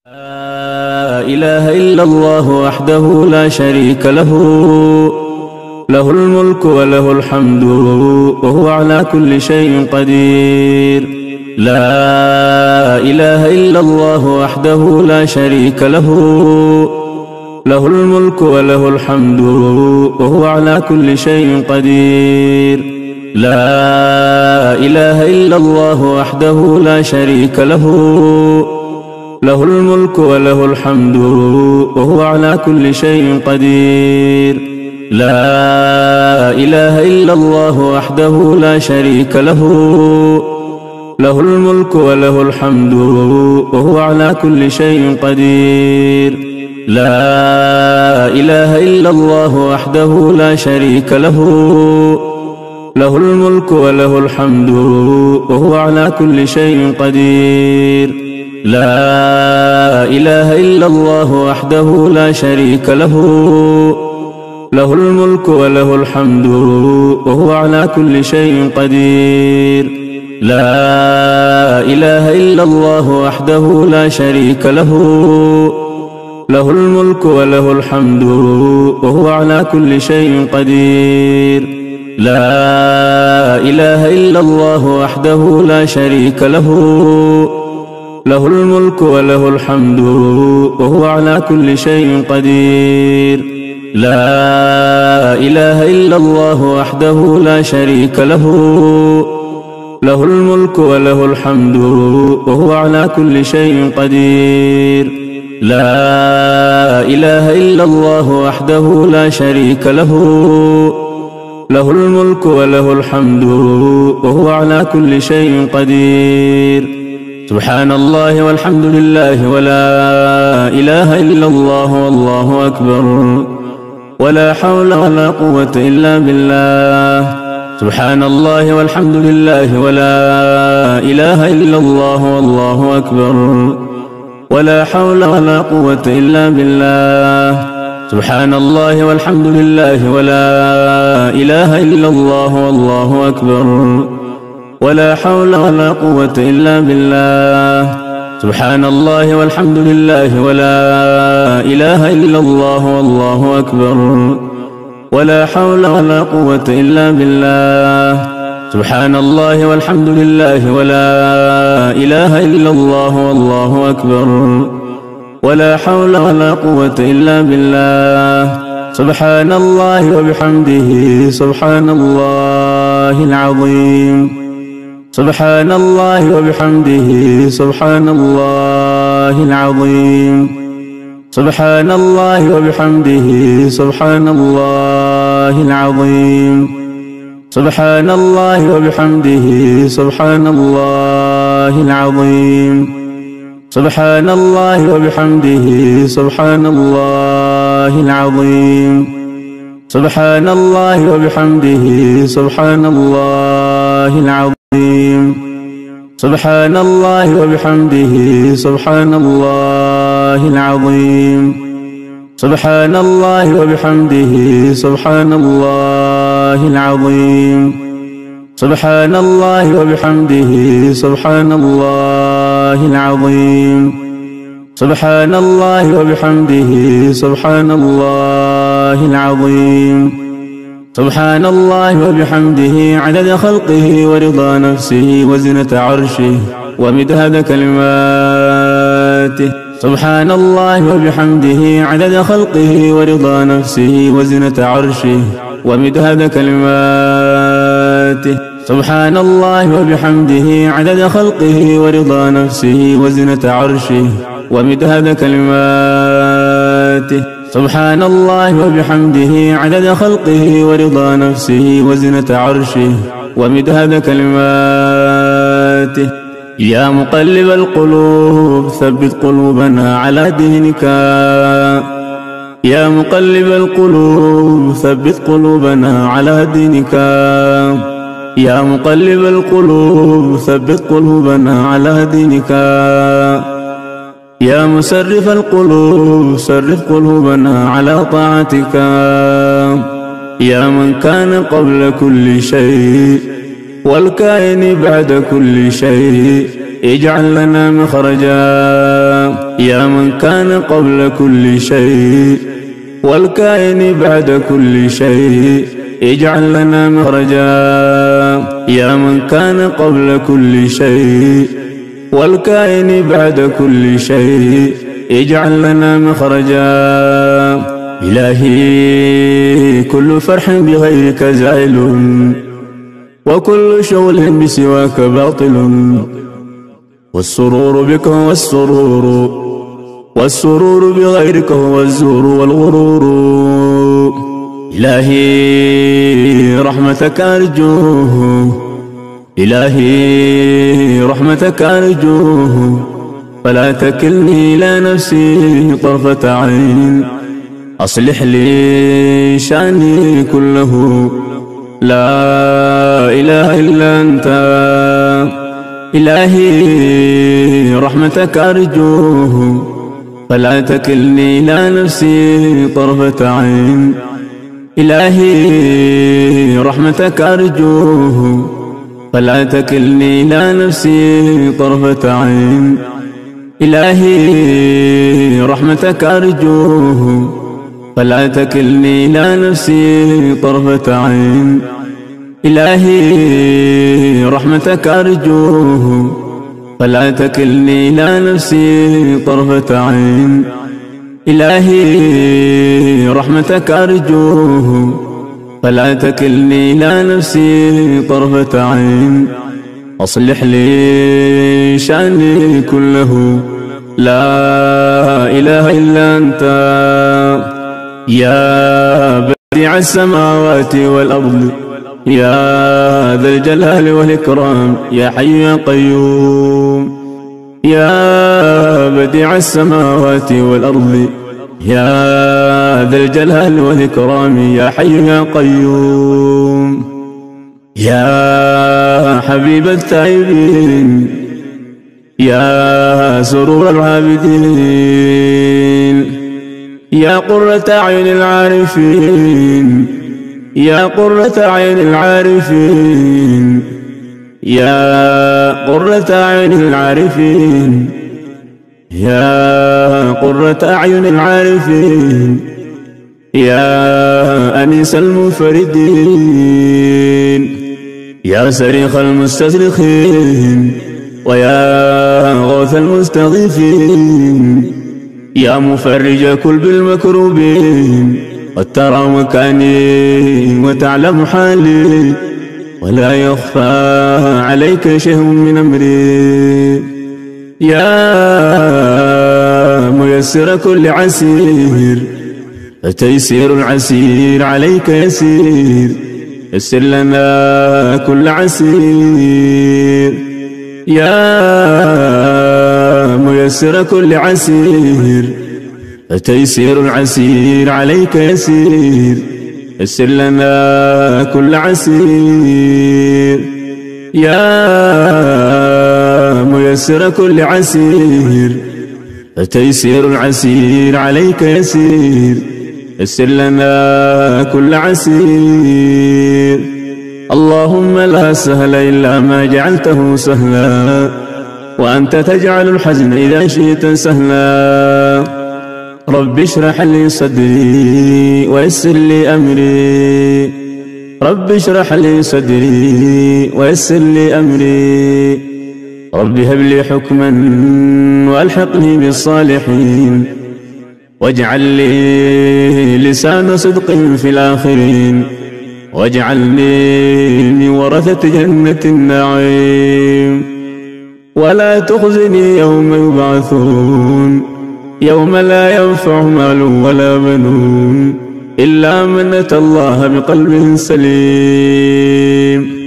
لا إله إلا الله وحده لا شريك له، له الملك وله الحمد وهو على كل شيء قدير. لا إله إلا الله وحده لا شريك له، له الملك وله الحمد وهو على كل شيء قدير. لا إله إلا الله وحده لا شريك له، له الملك وله الحمد وهو على كل شيء قدير. لا إله إلا الله وحده لا شريك له، له الملك وله الحمد وهو على كل شيء قدير. لا إله إلا الله وحده لا شريك له، له الملك وله الحمد وهو على كل شيء قدير. لا إله إلا الله وحده لا شريك له، له الملك وله الحمد وهو على كل شيء قدير. لا إله إلا الله وحده لا شريك له، له الملك وله الحمد وهو على كل شيء قدير. لا إله إلا الله وحده لا شريك له، له الملك وله الحمد وهو على كل شيء قدير. لا إله إلا الله وحده لا شريك له، له الملك وله الحمد وهو على كل شيء قدير. لا إله إلا الله وحده لا شريك له، له الملك وله الحمد وهو على كل شيء قدير. سبحان الله والحمد لله ولا إله إلا الله والله أكبر، ولا حول ولا قوة إلا بالله. سبحان الله والحمد لله ولا إله إلا الله والله أكبر، ولا حول ولا قوة إلا بالله. سبحان الله والحمد لله ولا إله إلا الله والله أكبر، ولا حول ولا قوة إلا بالله. سبحان الله والحمد لله ولا إله إلا الله والله أكبر، ولا حول ولا قوة إلا بالله. سبحان الله والحمد لله ولا إله إلا الله والله أكبر، ولا حول ولا قوة إلا بالله. سبحان الله وبحمده سبحان الله العظيم. سبحان الله وبحمده سبحان الله العظيم. سبحان الله وبحمده سبحان الله العظيم. سبحان الله وبحمده سبحان الله العظيم. سبحان الله وبحمده سبحان الله العظيم. سبحان الله وبحمده سبحان الله العظيم. سبحان الله وبحمده سبحان الله العظيم. سبحان الله وبحمده سبحان الله العظيم. سبحان الله وبحمده سبحان الله العظيم. سبحان الله وبحمده سبحان الله العظيم. سبحان الله وبحمده عدد خلقه ورضا نفسه وزنة عرشه ومداد كلماته. سبحان الله وبحمده عدد خلقه ورضا نفسه وزنة عرشه ومداد كلماته. سبحان الله وبحمده عدد خلقه ورضا نفسه وزنة عرشه ومداد كلماته. سبحان الله وبحمده عدد خلقه ورضا نفسه وزنة عرشه ومداد كلماته. يا مقلب القلوب ثبت قلوبنا على دينك. يا مقلب القلوب ثبت قلوبنا على دينك. يا مقلب القلوب ثبت قلوبنا على دينك. يا مسرف القلوب صرف قلوبنا على طاعتك. يا من كان قبل كل شيء والكائن بعد كل شيء اجعل لنا مخرجا. يا من كان قبل كل شيء والكائن بعد كل شيء اجعل لنا مخرجا. يا من كان قبل كل شيء والكائن بعد كل شيء اجعل لنا مخرجا. إلهي كل فرح بغيرك زائل وكل شغل بسواك باطل، والسرور بك هو والسرور بغيرك هو الزور والغرور. إلهي رحمتك أرجوه، إلهي رحمتك أرجوه، فلا تكلني إلى نفسي طرفة عين. أصلح لي شأني كله، لا إله إلا أنت. إلهي رحمتك أرجوه، فلا تكلني إلى نفسي طرفة عين. إلهي رحمتك أرجوه، فلا تكلني إلى نفسي طرفة عين. إلهي رحمتك أرجوه، فلا تكلني إلى نفسي طرفة عين. إلهي رحمتك أرجوه، فلا تكلني إلى نفسي طرفة عين. إلهي رحمتك أرجوه، فلا تكلني إلى نفسي طرفة عين. أصلح لي شأني كله، لا إله إلا أنت. يا بديع السماوات والأرض، يا ذا الجلال والإكرام، يا حي يا قيوم. يا بديع السماوات والأرض، يا ذا الجلال والإكرام، يا حي يا قيوم. يا حبيب التائبين، يا سرور العابدين، يا قرة أعين العارفين، يا قرة أعين العارفين، يا قرة أعين العارفين، يا قرة أعين العارفين، يا أنيس المنفردين، يا صريخ المستصرخين، ويا غوث المستغيثين، يا مفرج كل المكروبين. قد ترى مكاني وتعلم حالي، ولا يخفى عليك شيء من أمري. يا ميسر كل عسير، فتيسير العسير عليك يسير. يسر لنا كل عسير، يا ميسر كل عسير، فتيسير العسير عليك يسير. يسر لنا كل عسير، يا ميسر كل عسير، فتيسير العسير عليك يسير. يسر لنا كل عسير. اللهم لا سهل إلا ما جعلته سهلا، وأنت تجعل الحزن إذا شئت سهلا. رب اشرح لي صدري ويسر لي أمري، رب اشرح لي صدري ويسر لي أمري. رب هب لي حكما وألحقني بالصالحين، واجعل لي لسان صدق في الآخرين، واجعلني من ورثة جنة النعيم. ولا تخزني يوم يبعثون، يوم لا ينفع مال ولا بنون إلا من أتى الله بقلب سليم.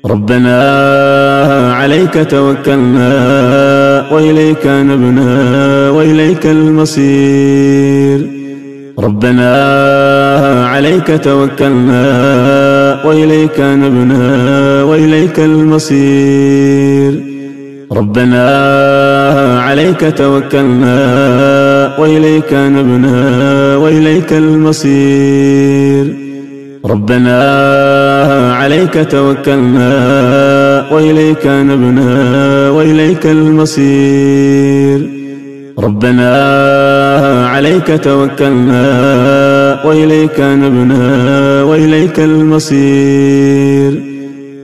ربنا عليك توكلنا وإليك نبنا وإليك المصير. ربنا عليك توكلنا وإليك نبنا وإليك المصير. ربنا عليك توكلنا وإليك نبنا وإليك المصير. ربنا عليك توكلنا وإليك نبنا وإليك المصير. ربنا عليك توكلنا وإليك نبنا وإليك المصير.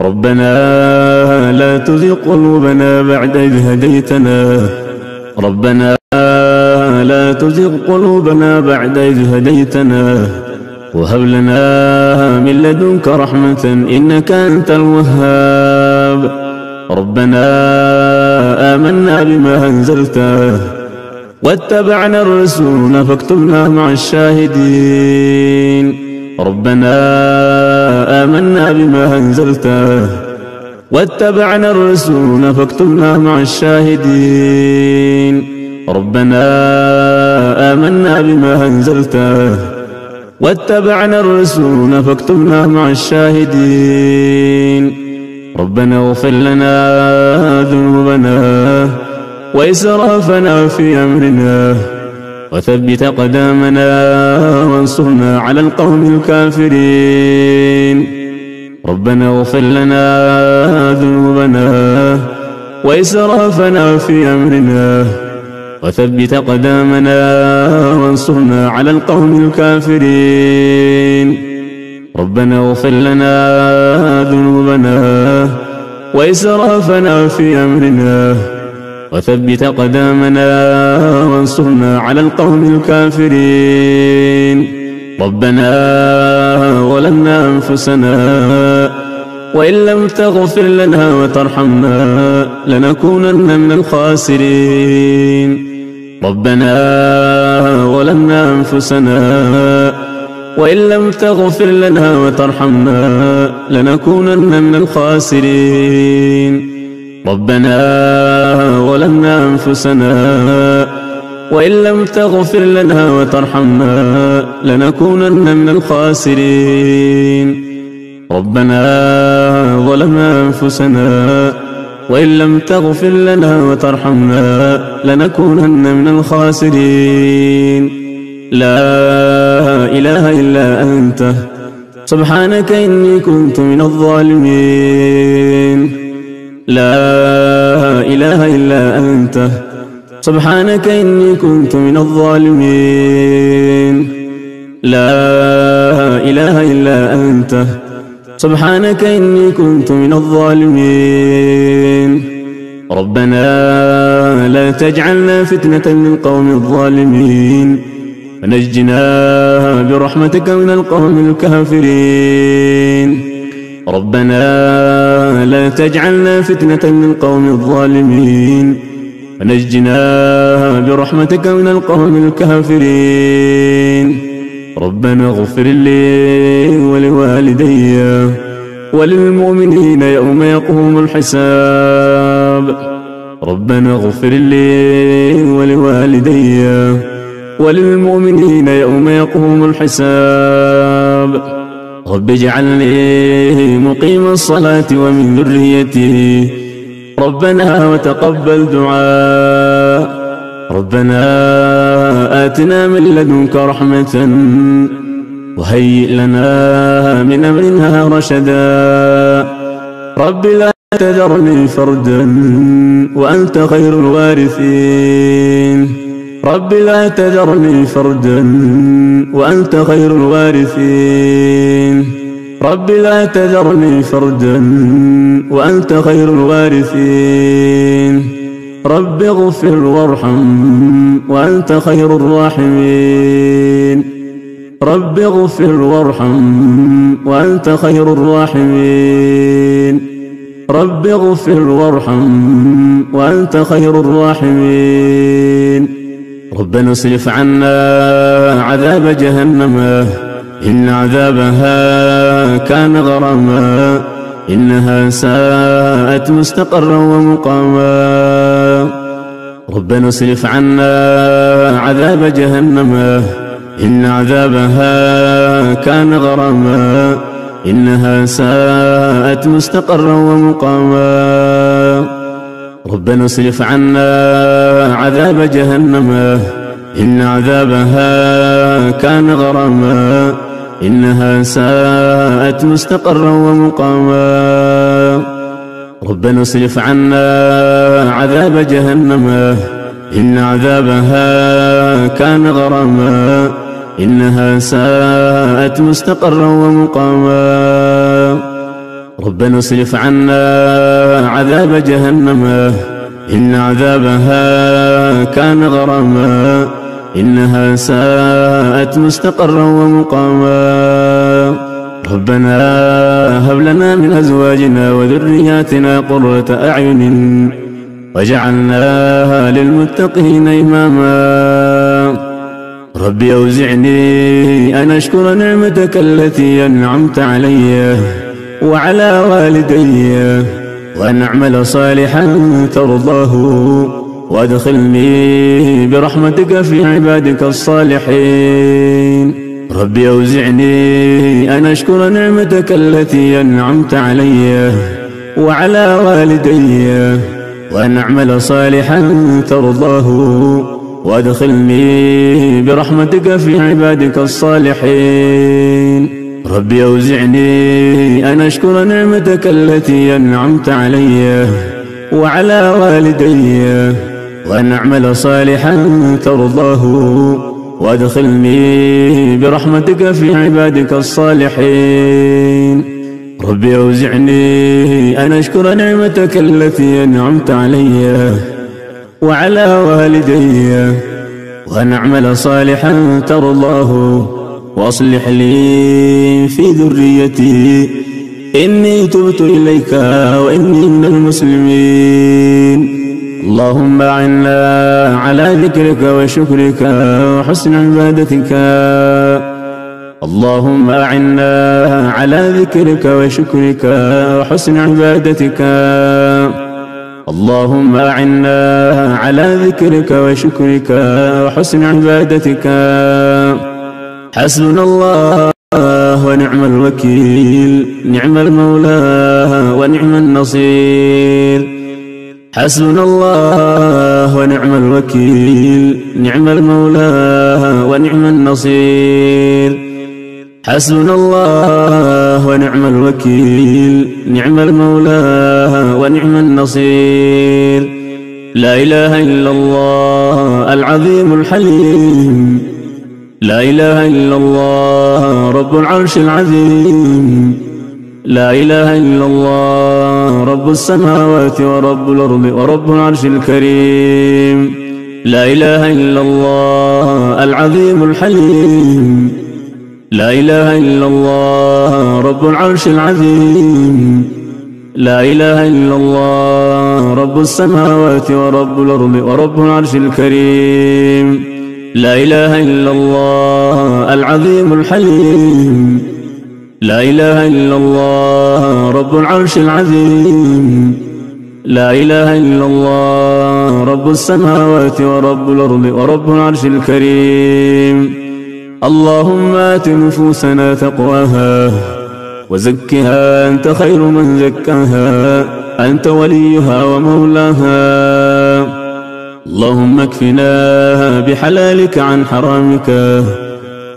ربنا لا تزغ قلوبنا بعد إذ هديتنا ربنا لا تزغ قلوبنا بعد إذ هديتنا وهب لنا من لدنك رحمة إنك أنت الوهاب. ربنا آمنا بما أنزلته واتبعنا الرسول فاكتبنا مع الشاهدين. ربنا آمنا بما أنزلته واتبعنا الرسول فاكتبنا مع الشاهدين. ربنا آمنا بما أنزلته واتبعنا الرسول فاكتبنا مع الشاهدين. ربنا اغفر لنا ذنوبنا وإسرافنا في أمرنا وثبت أقدامنا وانصرنا على القوم الكافرين. ربنا اغفر لنا ذنوبنا وإسرافنا في أمرنا وثبت أقدامنا وانصرنا على القوم الكافرين. ربنا اغفر لنا ذنوبنا وإسرافنا في أمرنا وثبت أقدامنا وانصرنا على القوم الكافرين. ربنا ظلمنا أنفسنا وإن لم تغفر لنا وترحمنا لنكونن من الخاسرين. ربنا ظلمنا أنفسنا وإن لم تغفر لنا وترحمنا لنكونن من الخاسرين. ربنا ظلمنا أنفسنا وإن لم تغفر لنا وترحمنا لنكونن من الخاسرين. ربنا ظلمنا أنفسنا وإن لم تغفر لنا وترحمنا لنكونن من الخاسرين. لا إله إلا أنت سبحانك إني كنت من الظالمين. لا إله إلا أنت سبحانك إني كنت من الظالمين. لا إله إلا أنت سبحانك إني كنت من الظالمين. ربنا لا تجعلنا فتنة للقوم الظالمين ونجنا برحمتك من القوم الكافرين. ربنا لا تجعلنا فتنة للقوم الظالمين ونجنا برحمتك من القوم الكافرين. ربنا اغفر لي ولوالدي وللمؤمنين يوم يقوم الحساب. ربنا اغفر لي ولوالدي وللمؤمنين يوم يقوم الحساب. رب اجعلني مقيم الصلاة ومن ذريتي ربنا وتقبل دعاء. ربنا آتنا من لدنك رحمة وهيئ لنا من أمرنا رشدا. رب لا تذرني فردا وأنت خير الوارثين. رب لا تذرني فردا وأنت خير الوارثين. رب لا تذرني فردا وأنت خير الوارثين. رب اغفر وارحم وأنت خير الراحمين. رب اغفر وارحم وأنت خير الراحمين. رب اغفر وارحم وأنت خير الراحمين. ربنا اصرف عنا عذاب جهنم إن عذابها كان غراما إنها ساءت مستقرا ومقاما. ربنا اصرف عنا عذاب جهنم إن عذابها كان غراما إنها ساءت مستقرا ومقاما. ربنا اصرف عنا عذاب جهنم إن عذابها كان غراما إنها ساءت مستقرا ومقاما. ربنا اصرف عنا عذاب جهنم إن عذابها كان غراما إنها ساءت مستقرا ومقاما ربنا اصرف عنا عذاب جهنم إن عذابها كان غراما إنها ساءت مستقرا ومقاما ربنا هب لنا من أزواجنا وذرياتنا قرة أعين واجعلنا للمتقين إماما ربي أوزعني أن أشكر نعمتك التي أنعمت علي وعلى والدي وأن أعمل صالحا ترضاه وأدخلني برحمتك في عبادك الصالحين ربي أوزعني أن أشكر نعمتك التي أنعمت علي وعلى والدي وأن أعمل صالحا ترضاه وأدخلني برحمتك في عبادك الصالحين ربي أوزعني أن أشكر نعمتك التي أنعمت علي وعلى والدي وأن أعمل صالحا ترضاه وأدخلني برحمتك في عبادك الصالحين ربي أوزعني أن أشكر نعمتك التي أنعمت علي وعلى والدي وأن أعمل صالحا ترضاه وأصلح لي في ذريتي إني تبت إليك وإني من المسلمين اللهم أعنا على ذكرك وشكرك وحسن عبادتك اللهم أعنا على ذكرك وشكرك وحسن عبادتك اللهم أعنا على ذكرك وشكرك وحسن عبادتك حسبنا الله ونعم الوكيل نعم المولى ونعم النصير حسبنا الله ونعم الوكيل نعم المولى ونعم النصير حسبنا الله ونعم الوكيل نعم المولى ونعم النصير لا إله إلا الله العظيم الحليم لا إله إلا الله رب العرش العظيم لا إله إلا الله رب السماوات ورب الأرض ورب العرش الكريم لا إله إلا الله العظيم الحليم لا إله إلا الله رب العرش العظيم لا إله إلا الله رب السماوات ورب الأرض ورب العرش الكريم لا إله إلا الله العظيم الحليم لا إله إلا الله رب العرش العظيم لا إله إلا الله رب السماوات ورب الأرض ورب العرش الكريم اللهم آت نفوسنا تقواها وزكها أنت خير من زكاها أنت وليها ومولاها اللهم اكفنا بحلالك عن حرامك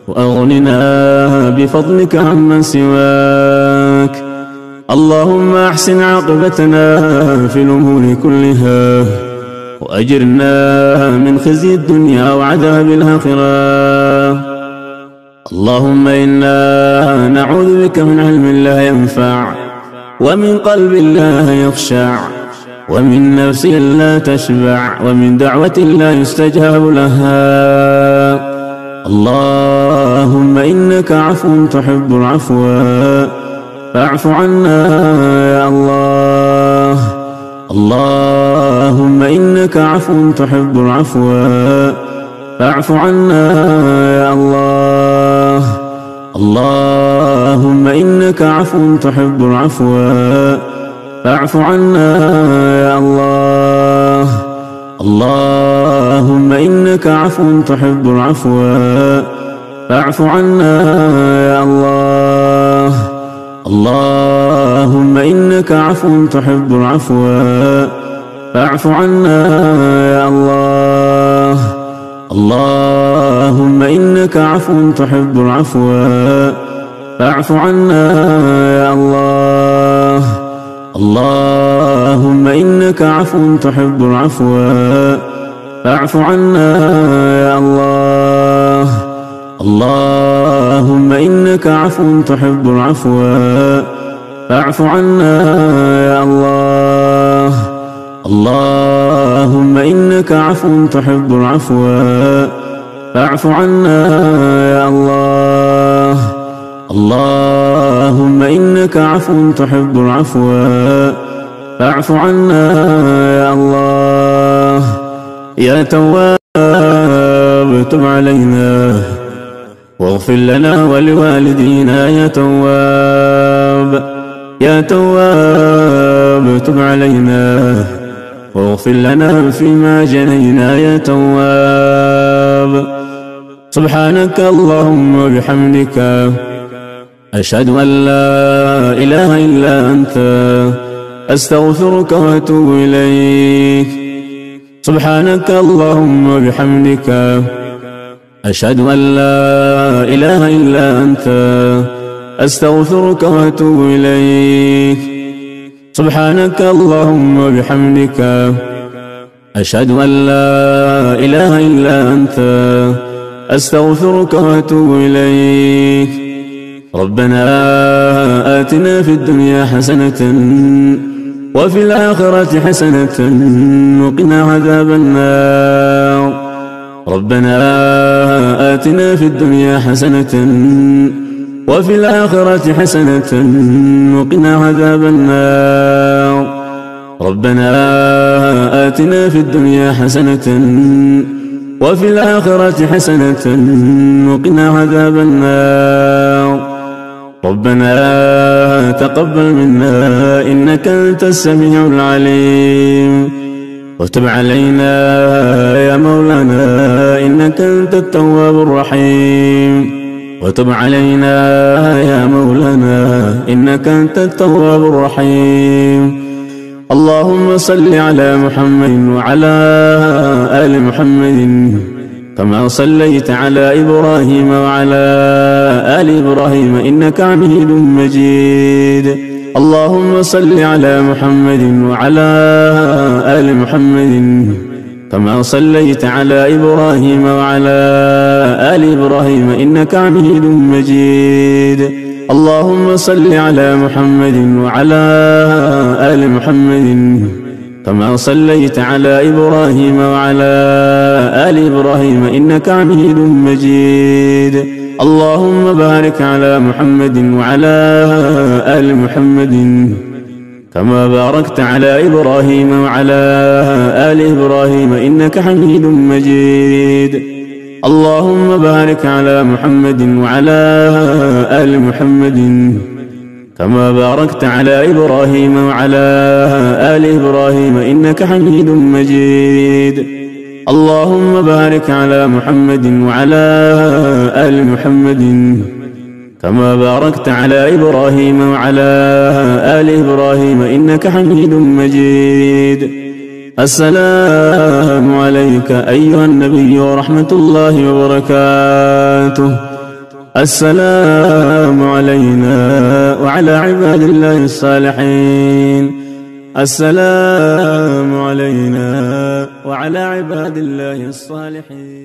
وأغننا بفضلك عمن سواك اللهم أحسن عاقبتنا في الأمور كلها وأجرنا من خزي الدنيا وعذاب الآخرة اللهم إنا نعوذ بك من علم لا ينفع ومن قلب لا يخشع ومن نفس لا تشبع ومن دعوة لا يستجاب لها اللهم إنك عفو تحب العفو فاعف عنا يا الله اللهم إنك عفو تحب العفو فاعف عنا يا الله اللهم إنك عفو تحب العفو فاعف عنا يا الله اللهم إنك عفو تحب العفو فاعف عنا يا الله اللهم إنك عفو تحب العفو فاعف عنا يا الله اللهم إنك عفو تحب العفو فاعف عنا يا الله اللهم إنك عفو تحب العفو فاعف عنا يا الله. اللهم إنك عفو تحب العفو فاعف عنا يا الله. اللهم إنك عفو تحب العفو فاعف عنا يا الله. اللهم إنك عفو تحب العفو فاعف عنا يا الله. يا تواب تب علينا واغفر لنا ولوالدينا. يا تواب يا تواب تب علينا واغفر لنا فيما جنينا. يا تواب سبحانك اللهم وبحمدك أشهد أن لا إله إلا أنت أستغفرك وأتوب إليك. سبحانك اللهم وبحمدك أشهد أن لا إله إلا أنت أستغفرك وأتوب إليك. سبحانك اللهم وبحمدك أشهد أن لا إله إلا أنت أستغفرك وأتوب إليك. ربنا آتنا في الدنيا حسنة وفي الآخرة حسنة وقنا عذاب النار. ربنا آتنا في الدنيا حسنة وفي الآخرة حسنة وقنا عذاب النار. ربنا آتنا في الدنيا حسنة وفي الآخرة حسنة وقنا عذاب النار. ربنا تقبل منا إنك أنت السميع العليم وتب علينا يا مولانا إنك أنت التواب الرحيم. وتب علينا يا مولانا إنك أنت التواب الرحيم. اللهم صل على محمد وعلى آل محمد كما صليت على إبراهيم وعلى آل إبراهيم إنك حميد مجيد. اللهم صل على محمد وعلى آل محمد كما صليت على إبراهيم وعلى آل إبراهيم إنك حميد مجيد. اللهم صل على محمد وعلى آل محمد كما صليت على إبراهيم وعلى آل إبراهيم إنك حميد مجيد. اللهم بارك على محمد وعلى آل محمد كما باركت على إبراهيم وعلى آل إبراهيم إنك حميد مجيد. اللهم بارك على محمد وعلى آل محمد كما باركت على إبراهيم وعلى آل إبراهيم إنك حميد مجيد. اللهم بارك على محمد وعلى آل محمد كما باركت على إبراهيم وعلى آل إبراهيم إنك حميد مجيد. السلام عليك أيها النبي ورحمة الله وبركاته. السلام علينا وعلى عباد الله الصالحين. السلام علينا وعلى عباد الله الصالحين.